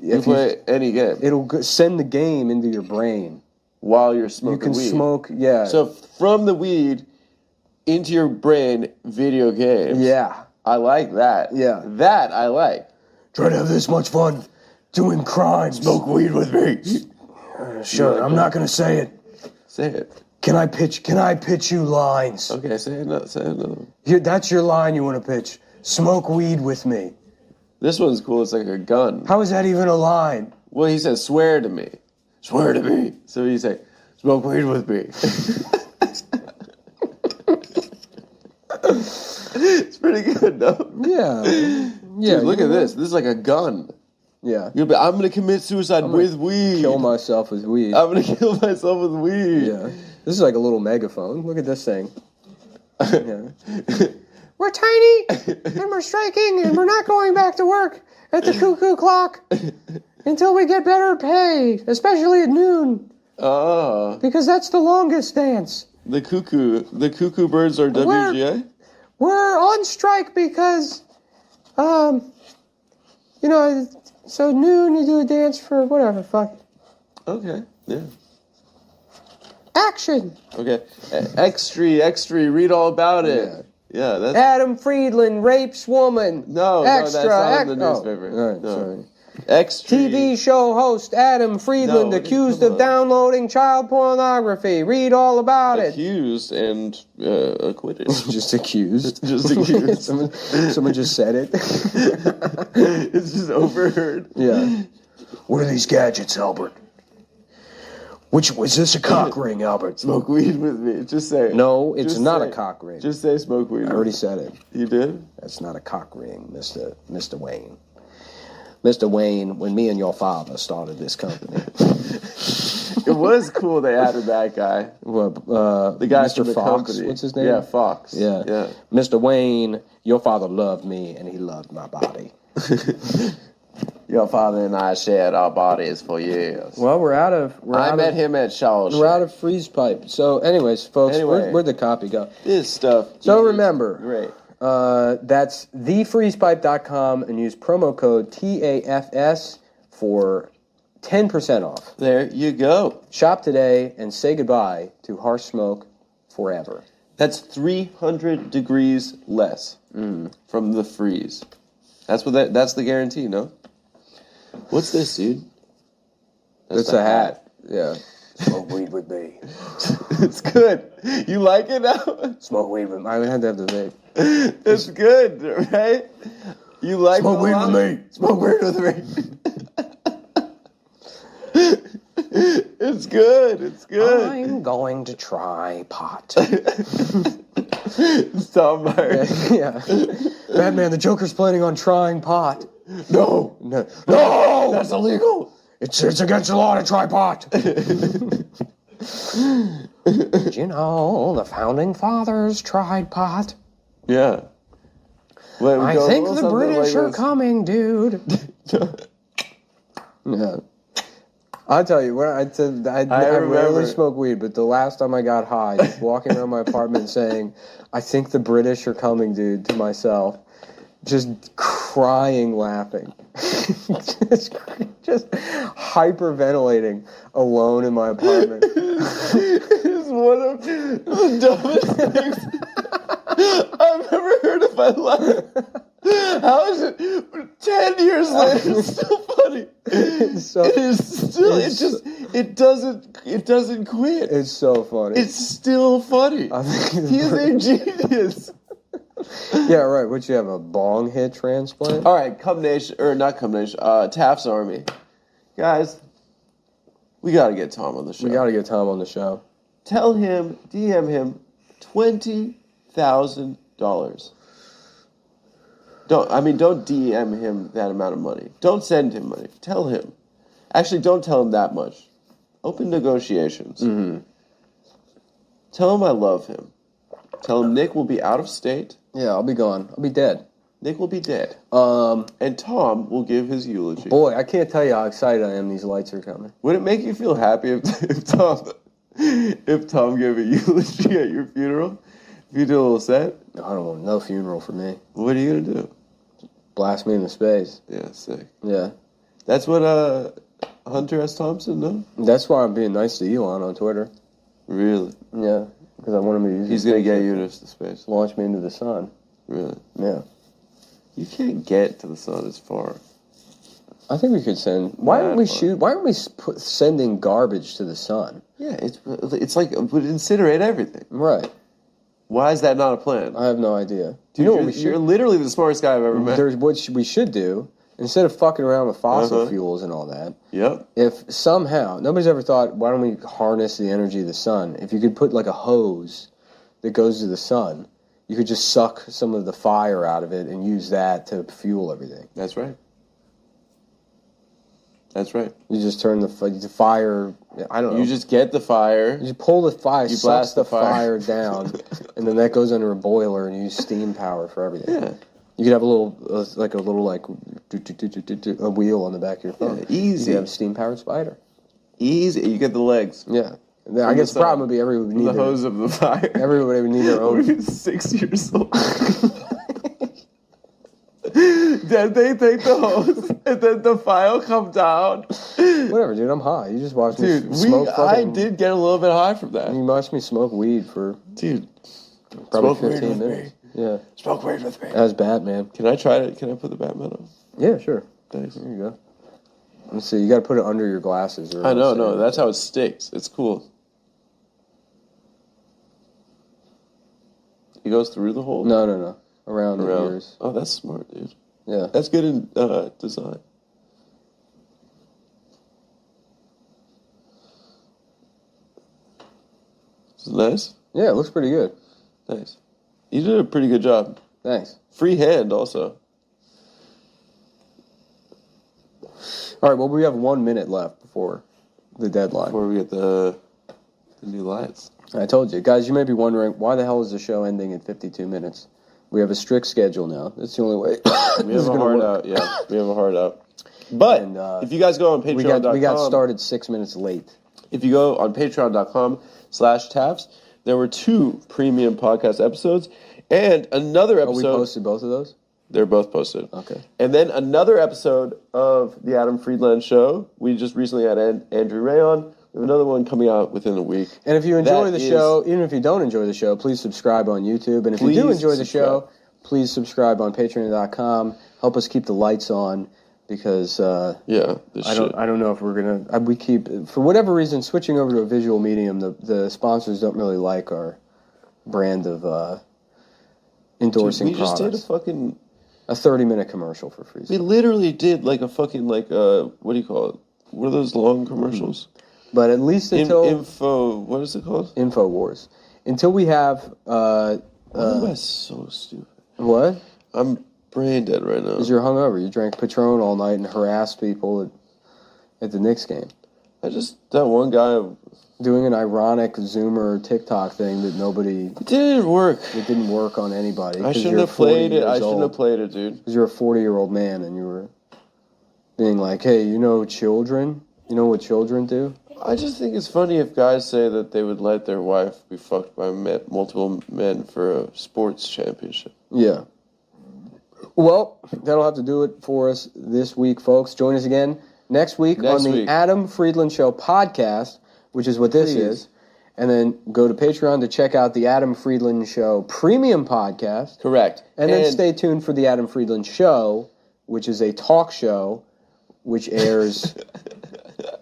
if you play any game, it'll send the game into your brain. While you're smoking weed. You can smoke, yeah. So from the weed into your brain, video games. Yeah. I like that. Yeah. That I like. Try to have this much fun doing crimes. Smoke weed with me. Sure, like I'm not going to say it. Say it. Can I pitch you lines? Okay, say it. No, say it. No. That's your line you want to pitch. Smoke weed with me. This one's cool. It's like a gun. How is that even a line? Well, he says, swear to me. Swear to me. So you say, smoke weed with me. It's pretty good, though. Yeah. Dude, look at this. This is like a gun. Yeah. I'm going to commit suicide with weed. Kill myself with weed. I'm going to kill myself with weed. Yeah. This is like a little megaphone. Look at this thing. Yeah. We're tiny, and we're striking, and we're not going back to work at the cuckoo clock. Until we get better pay, especially at noon. Oh. Because that's the longest dance. The cuckoo birds are WGA? We're on strike because, so noon you do a dance for whatever, fuck. Okay, yeah. Action! Okay. Extra, read all about it. Yeah, that's... Adam Friedland rapes woman. No, that's not in the newspaper. All right, sorry. Extra. TV show host Adam Friedland accused of downloading child pornography. Read all about it. Accused and acquitted. Just accused. Just accused. Someone just said it. It's just overheard. Yeah. What are these gadgets, Albert? Is this a cock ring, Albert? Smoke weed with me. Just say it. No, it's not a cock ring. Just say smoke weed. I already said it. You did? That's not a cock ring, Mr. Wayne. Mr. Wayne, when me and your father started this company. It was cool they added that guy. Well, the guy Mr. from the Fox, company. what's his name? Yeah, Fox. Yeah. Mr. Wayne, your father loved me and he loved my body. Your father and I shared our bodies for years. Well, I met him at Shaw's. We're out of freeze pipe. So, anyways, folks, where'd the copy go? This stuff. So remember, great. That's thefreezepipe.com and use promo code TAFS for 10% off. There you go. Shop today and say goodbye to harsh smoke forever. That's 300 degrees less from the freeze. That's the guarantee, no? What's this, dude? It's a hat. Yeah. Smoke weed with me. It's good. You like it now? Smoke weed with me. I would have to have the vape. It's good, right? You like Smoke weed with me. Smoke weed with me. It's good. It's good. I'm going to try pot. It's Tom Myers. Yeah. Batman, the Joker's planning on trying pot. No. That's illegal. It's against the law to try pot. Did you know the founding fathers tried pot? Yeah. I think the British are coming, dude. Yeah. I'll tell you, I rarely smoke weed, but the last time I got high, just walking around my apartment saying, I think the British are coming, dude, to myself. Just crying, laughing. just hyperventilating alone in my apartment. It's one of the dumbest things I've ever heard in my life. How is it 10 years later it's still funny? It doesn't quit. It's so funny. It's still funny. He's a genius. Yeah, right. Would you have a bong hit transplant? All right, Taft's Army. Guys, we got to get Tom on the show. Tell him, DM him, $20,000. Don't DM him that amount of money. Don't send him money. Tell him. Actually, don't tell him that much. Open negotiations. Mm-hmm. Tell him I love him. Tell him Nick will be out of state. Yeah, I'll be gone. I'll be dead. Nick will be dead. And Tom will give his eulogy. Boy, I can't tell you how excited I am these lights are coming. Would it make you feel happy if Tom gave a eulogy at your funeral? If you do a little set? I don't want no funeral for me. What are you going to do? Blast me into space. Yeah, sick. Yeah. That's what Hunter S. Thompson, no? That's why I'm being nice to Elon on Twitter. Really? Yeah. Because I want him to use He's going to get you to space. Launch me into the sun. Really? Yeah. You can't get to the sun as far. I think we could send... Why aren't we sending garbage to the sun? Yeah, it's like it would incinerate everything. Right. Why is that not a plan? I have no idea. Dude, you know what we should? You're literally the smartest guy I've ever met. What we should do, instead of fucking around with fossil fuels and all that, if somehow, nobody's ever thought, why don't we harness the energy of the sun? If you could put like a hose that goes to the sun, you could just suck some of the fire out of it and use that to fuel everything. That's right. That's right. You just turn the fire, I don't know. You just get the fire. You just pull the fire, you blast the fire down, and then that goes under a boiler and you use steam power for everything. Yeah. You could have a little a wheel on the back of your phone. Yeah, easy. You could have a steam-powered spider. Easy. You get the legs. Yeah. I guess the problem would be everyone would need the hose of the fire. Everybody would need their own. 6 years old. Then they take the hose, and then the fire come down. Whatever, dude. I'm high. You just watched me smoke. I did get a little bit high from that. You watched me smoke weed for probably 15 minutes. Yeah. Smoke weed with me. That was Batman. Can I try it? Can I put the Batman on? Yeah, sure. Thanks. There you go. Let's see. You got to put it under your glasses. I know. No, that's how it sticks. It's cool. It goes through the hole? No. Around the ears. Oh, that's smart, dude. Yeah. That's good in design. Is it nice? Yeah, it looks pretty good. Nice. You did a pretty good job. Thanks. Free hand, also. All right, well, we have 1 minute left before the deadline. Before we get the new lights. I told you. Guys, you may be wondering, why the hell is the show ending in 52 minutes? We have a strict schedule now. That's the only way. We have a hard out. Yeah, we have a hard out. But if you guys go on Patreon.com... We got started 6 minutes late. If you go on Patreon.com/TAFs, there were 2 premium podcast episodes and another episode... Oh, we posted both of those? They're both posted. Okay. And then another episode of The Adam Friedland Show. We just recently had Andrew Ray on. We have another one coming out within a week. And if you enjoy the show, even if you don't enjoy the show, please subscribe on YouTube. And if you do enjoy the show, please subscribe on Patreon.com. Help us keep the lights on because I don't know if we're gonna. We keep, for whatever reason, switching over to a visual medium. The sponsors don't really like our brand of endorsing we products. We just did a 30-minute commercial for free. We literally did like a fucking what do you call it? What are those long commercials? But at least until... what is it called? InfoWars. Until we have... Why am I so stupid? What? I'm brain dead right now. Because you're hungover. You drank Patron all night and harassed people at the Knicks game. That one guy... Doing an ironic Zoomer TikTok thing that nobody... It didn't work. It didn't work on anybody. I shouldn't have played it. Dude. Because you're a 40-year-old man and you were being like, hey, you know children? You know what children do? I just think it's funny if guys say that they would let their wife be fucked by multiple men for a sports championship. Yeah. Well, that'll have to do it for us this week, folks. Join us again next week on the Adam Friedland Show podcast, which is what this is. And then go to Patreon to check out the Adam Friedland Show premium podcast. Correct. And then stay tuned for the Adam Friedland Show, which is a talk show, which airs...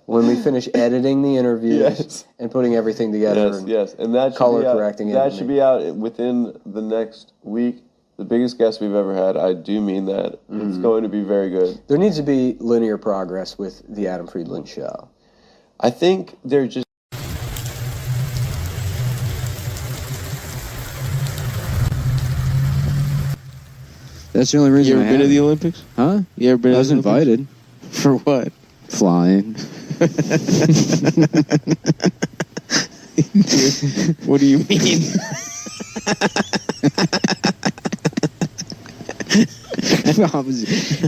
when we finish editing the interviews and putting everything together. Yes. And that color correcting it. That should be out within the next week. The biggest guest we've ever had. I do mean that. Mm-hmm. It's going to be very good. There needs to be linear progress with the Adam Friedland Show. I think they're just... That's the only reason You ever been to the Olympics? Huh? You ever been I was invited. For what? Flying. What do you mean?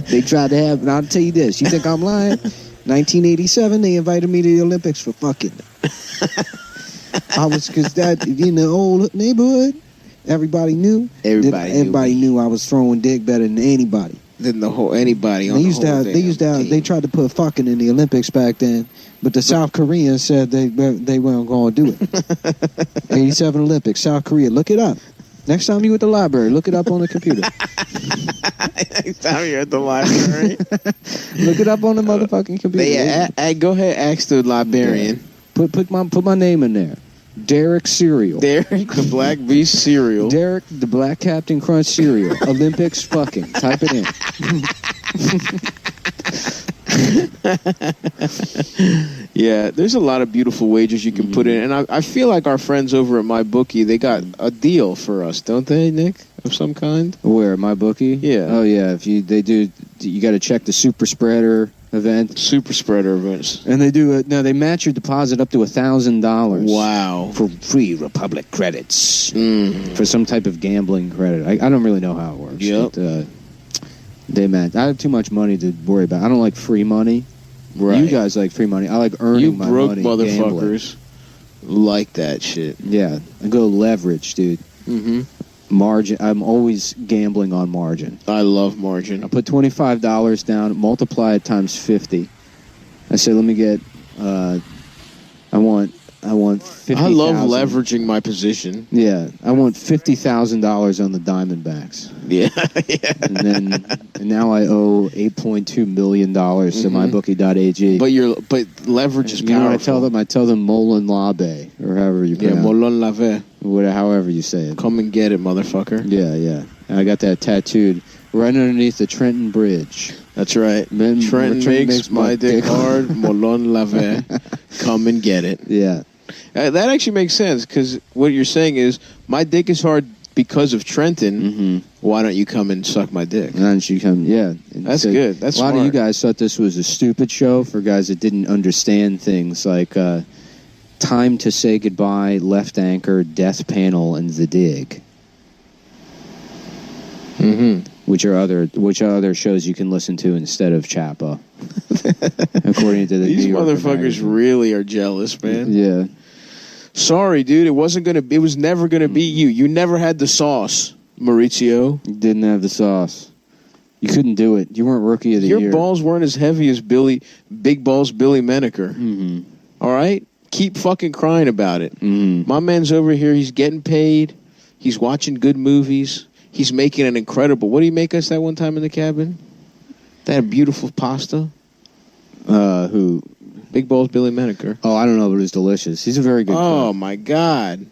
They tried to have, and I'll tell you this, you think I'm lying? 1987, they invited me to the Olympics for fucking. I was, because that, in the old neighborhood, everybody knew. Everybody knew I was throwing dick better than anybody. Than the whole anybody on they the used whole to have, they used to have, they tried to put fucking in the Olympics back then, but the South Koreans said they weren't going to do it. 87 Olympics, South Korea. Look it up. Next time you at the library, look it up on the computer. Next time you're at the library, look it up on the motherfucking computer. Go ahead, ask the librarian. Yeah. Put my name in there. Derek Cereal. Derek the Black Beast Cereal. Derek the Black Captain Crunch Cereal. Olympics fucking. Type it in. Yeah, there's a lot of beautiful wagers you can put in. And I feel like our friends over at MyBookie, they got a deal for us, don't they, Nick? Of some kind? Where, MyBookie? Yeah. Oh, yeah. They do, you got to check the Super Spreader event. Super Spreader events. And they match your deposit up to $1,000. Wow. For free Republic credits. For some type of gambling credit. I don't really know how it works. Yep. But, They match. I have too much money to worry about. I don't like free money. Right. You guys like free money. I like earning my money. You broke motherfuckers like that shit. Yeah. I go leverage, dude. Mm-hmm. Margin. I'm always gambling on margin. I love margin. I put $25 down, multiply it times 50. I say, let me get, I want 50,000. I love leveraging my position. Yeah. I want $50,000 on the Diamondbacks. Yeah. And now I owe $8.2 million to mybookie.ag. But leverage is powerful. You know what I tell them Mullen Labe, or however you pronounce it. Mullen Lave. However you say it. Come and get it, motherfucker. Yeah. And I got that tattooed right underneath the Trenton Bridge. That's right. Trenton makes my dick hard. Mullen Lave. Come and get it. Yeah. That actually makes sense, because what you're saying is, my dick is hard because of Trenton. Mm-hmm. Why don't you come and suck my dick? Why don't you come? Yeah. That's good. That's a lot smart. of you guys thought this was a stupid show for guys that didn't understand things like Time to Say Goodbye, Left Anchor, Death Panel, and The Dig. Mm-hmm. Which are other shows you can listen to instead of Chapa. According to These New Yorker motherfuckers magazine. really are jealous, man. Yeah. Sorry, dude. It was never gonna be you. You never had the sauce, Maurizio. You didn't have the sauce. You couldn't do it. You weren't Rookie of the Year. Your balls weren't as heavy as Big Balls Billy Menaker. Mm-hmm. All right? Keep fucking crying about it. Mm-hmm. My man's over here. He's getting paid. He's watching good movies. He's making an incredible... What did he make us that one time in the cabin? That beautiful pasta? Who? Big Balls Billy Menaker. Oh, I don't know, but it was delicious. He's a very good cook. My God.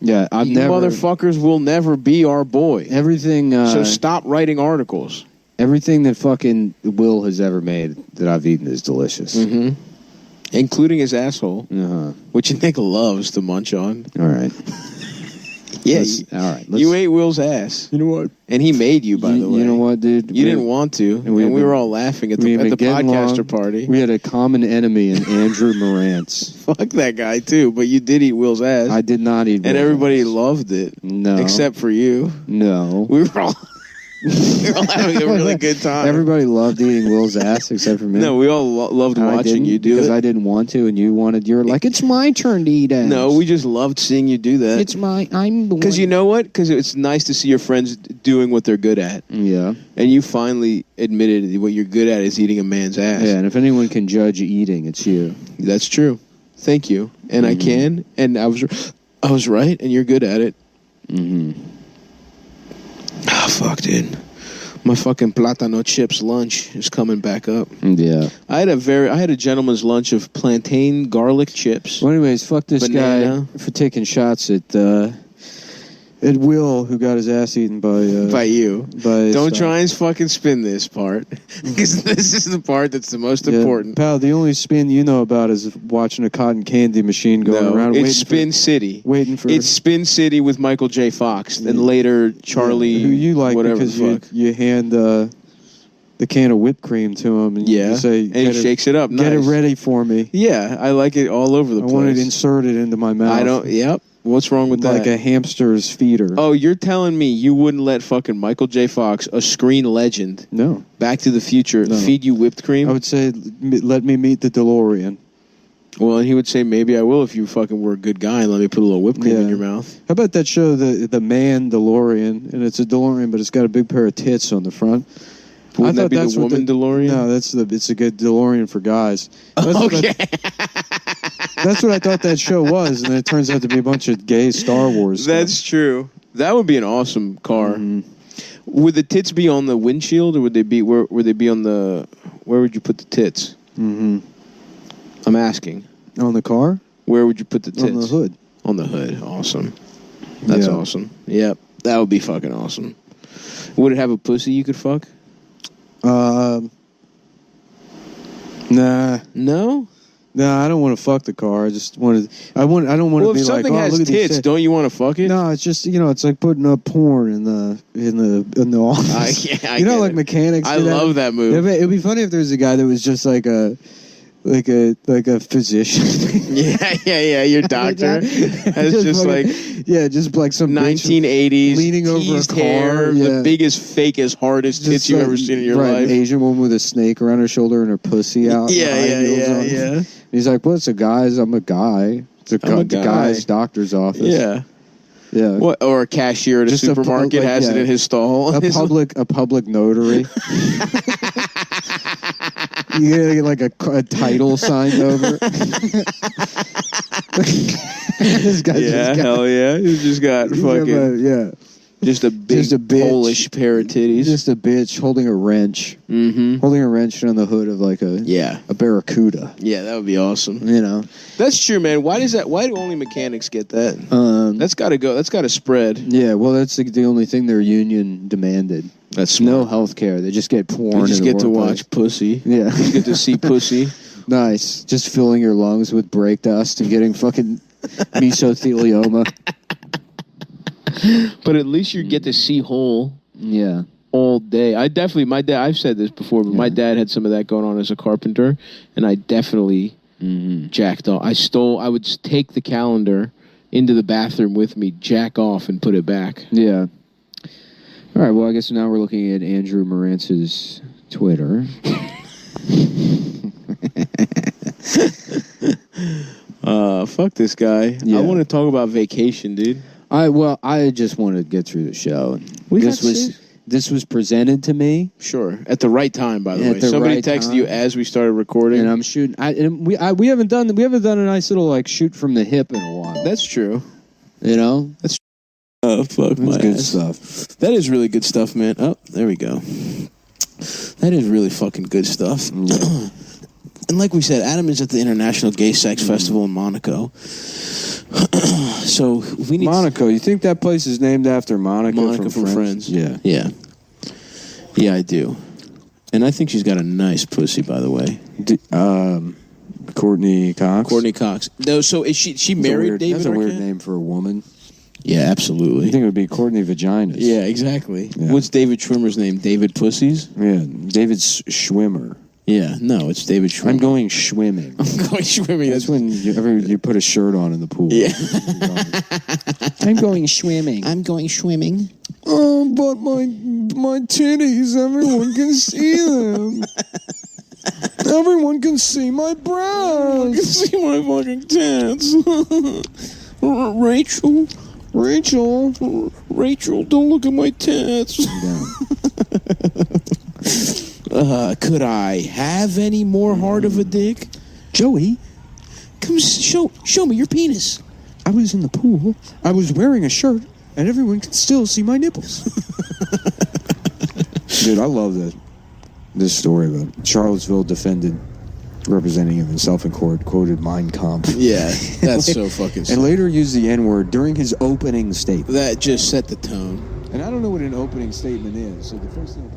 Yeah, You motherfuckers will never be our boy. Everything... so stop writing articles. Everything that fucking Will has ever made that I've eaten is delicious. Mm-hmm. Including his asshole. Uh-huh. Which Nick loves to munch on. All right. Yeah, all right. You ate Will's ass. You know what? And he made you, by the way. You know what, dude? You didn't want to, and we were all laughing at the podcaster party. We had a common enemy in Andrew Morantz. Fuck that guy, too, but you did eat Will's ass. I did not eat Will's And everybody ass. loved it. No. Except for you. No. We were all... we were all having a really good time. Everybody loved eating Will's ass except for me. No, we all loved watching you do it. Because I didn't want to, and you wanted. You were like, it's my turn to eat ass. No, we just loved seeing you do that. I'm the one. Because you know what? Because it's nice to see your friends doing what they're good at. Yeah. And you finally admitted what you're good at is eating a man's ass. Yeah, and if anyone can judge eating, it's you. That's true. Thank you. And I can, and I was right, and you're good at it. Mm-hmm. Oh, fuck, dude. My fucking platano chips lunch is coming back up. Yeah. I had a gentleman's lunch of plantain garlic chips. Well, anyways, fuck this banana. guy for taking shots at Will, who got his ass eaten by you. Don't try and fucking spin this part, because this is the part that's the most important. Pal, the only spin you know about is watching a cotton candy machine going around. It's Spin City. Waiting for it's Spin City with Michael J. Fox, and later Charlie. Who you like whatever because you hand the can of whipped cream to him, and you say, and he shakes it up. Get it ready for me. Yeah, I like it all over the place. I want it inserted into my mouth. I don't. Yep. What's wrong with that? Like a hamster's feeder. Oh, you're telling me you wouldn't let fucking Michael J. Fox, a screen legend, no, Back to the Future, feed you whipped cream? I would say, let me meet the DeLorean. Well, and he would say, maybe I will if you fucking were a good guy and let me put a little whipped cream in your mouth. How about that show, the Man DeLorean? And it's a DeLorean, but it's got a big pair of tits on the front. Wouldn't that be the woman DeLorean? No, it's a good DeLorean for guys. That's okay. That's what I thought that show was, and then it turns out to be a bunch of gay Star Wars stuff. That's true. That would be an awesome car. Mm-hmm. Would the tits be on the windshield, or would they be where would they be on the? Where would you put the tits? Mm-hmm. I'm asking. On the car? Where would you put the tits? On the hood. On the hood. Awesome. That's awesome. Yep. That would be fucking awesome. Would it have a pussy you could fuck? Nah. No? Nah, I don't want to fuck the car. I just want to. I don't want to be like. Well, if something has tits, don't you want to fuck it? No, it's just it's like putting up porn in the office. I like Mechanics. I love that movie. It'd be funny if there was a guy that was just like like a physician. yeah. Your doctor has just like just like some 1980s leaning over a teased car, hair, the biggest, fakest, hardest tits you've ever seen in your life. An Asian woman with a snake around her shoulder and her pussy out. Yeah. He's like, "What's a guy's? I'm a guy. It's a guy's doctor's office." Yeah. What, or a cashier at a supermarket has it in his stall. A public notary. You get like a title signed over. This guy hell yeah. He's just got fucking just a big Polish pair of titties. Just a bitch holding a wrench. Mm-hmm. Holding a wrench on the hood of like a barracuda. Yeah, that would be awesome. You know. That's true, man. Why do only mechanics get that? That's gotta go. That's gotta spread. Yeah, well that's the only thing their union demanded. That's smart. No health care. They just get porn. They just get to watch pussy. Yeah. You get to see pussy. Nice. Just filling your lungs with brake dust and getting fucking mesothelioma. But at least you get to see whole. Yeah. All day. My dad, I've said this before, but my dad had some of that going on as a carpenter, and I definitely jacked off. I would take the calendar into the bathroom with me, jack off, and put it back. Yeah. All right, well, I guess now we're looking at Andrew Morantz's Twitter. Fuck this guy. Yeah. I want to talk about vacation, dude. I just wanted to get through the show. This was presented to me. Sure, at the right time. By the way, somebody texted you as we started recording, and I'm shooting. We haven't done a nice little like shoot from the hip in a while. That's true. You know, that's. Oh fuck, that's good stuff. That is really good stuff, man. Oh, there we go. That is really fucking good stuff. Yeah. And like we said, Adam is at the International Gay Sex Festival in Monaco. So we need Monaco. You think that place is named after Monica from Friends? Yeah. Yeah, I do. And I think she's got a nice pussy, by the way. Courtney Cox. Courtney Cox. No, so is she married David? That's a weird name for a woman. Yeah, absolutely. You think it would be Courtney Vaginas? Yeah, exactly. Yeah. What's David Schwimmer's name? David Pussies? Yeah, David Schwimmer. Yeah, no, it's David Schwimmer. I'm going swimming. I'm going swimming. That's when you put a shirt on in the pool. Yeah. I'm going swimming. I'm going swimming. Oh, but my titties, everyone can see them. Everyone can see my breasts. You can see my fucking tits. Rachel, don't look at my tits. Could I have any more hard of a dick? Joey, come show me your penis. I was in the pool. I was wearing a shirt, and everyone could still see my nipples. Dude, I love this story about Charlottesville defended representing himself in court, quoted Mein Kampf. Yeah, that's so fucking sad. And later used the N-word during his opening statement. That just set the tone. And I don't know what an opening statement is, so the first thing